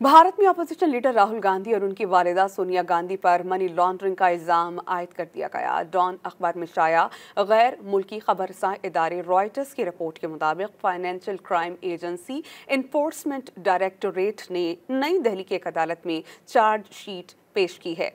भारत में opposition leader Rahul Gandhi और उनकी वालिदा सोनिया गांधी पर मनी लॉन्ड्रिंग का इल्जाम आयद कर दिया गया। डॉन अखबार में शाया गैर मुल्की खबरसां इदारे रॉयटर्स की रिपोर्ट के मुताबिक financial crime agency enforcement directorate ने नई दिल्ली की एक अदालत में चार्जशीट पेश की है।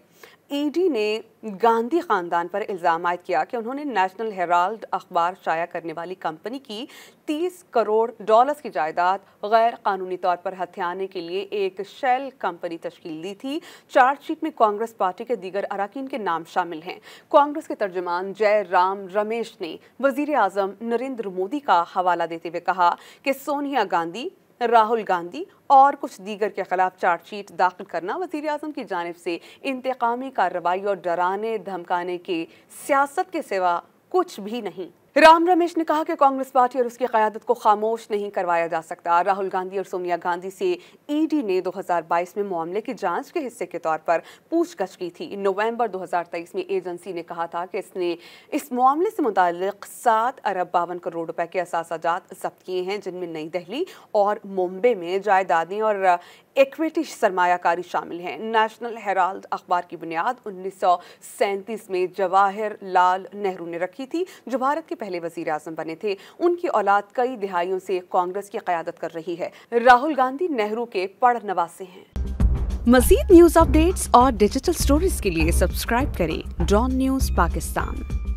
ईडी ने गांधी खानदान पर इल्जाम आयद किया कि उन्होंने नेशनल हेराल्ड अखबार शाया करने वाली कंपनी की $30 करोड़ की जायदाद गैर कानूनी तौर पर हथियाने के लिए एक शेल कंपनी तश्कील दी थी। चार्जशीट में कांग्रेस पार्टी के दीगर अरकान के नाम शामिल हैं। कांग्रेस के तर्जुमान जय राम रमेश ने वजीर आजम नरेंद्र मोदी का हवाला देते हुए कहा कि सोनिया गांधी, राहुल गांधी और कुछ दीगर के खिलाफ चार्जशीट दाखिल करना वज़ीर आज़म की जानिब से इंतकामी कार्रवाई और डराने धमकाने की सियासत के सिवा कुछ भी नहीं। राम रमेश ने कहा कि कांग्रेस पार्टी और उसकी क़यादत को खामोश नहीं करवाया जा सकता। राहुल गांधी और सोनिया गांधी से ईडी ने 2022 में मामले की जांच के हिस्से के तौर पर पूछताछ की थी। नवंबर 2023 में एजेंसी ने कहा था कि इसने इस मामले से मुताल्लिक 7 अरब 52 करोड़ रुपए के असासाजात जब्त किए हैं, जिनमें नई दिल्ली और मुंबई में जायदादें और इक्विटी सरमायाकारी शामिल हैं। नेशनल हेराल्ड अखबार की बुनियाद 1937 में जवाहर लाल नेहरू ने रखी थी, जो भारत के पहले वजीर आजम बने थे। उनकी औलाद कई दिहाइयों से कांग्रेस की क़यादत कर रही है। राहुल गांधी नेहरू के पड़नवासे हैं। मज़ीद न्यूज़ अपडेट्स और डिजिटल स्टोरीज के लिए सब्सक्राइब करें डॉन न्यूज़ पाकिस्तान।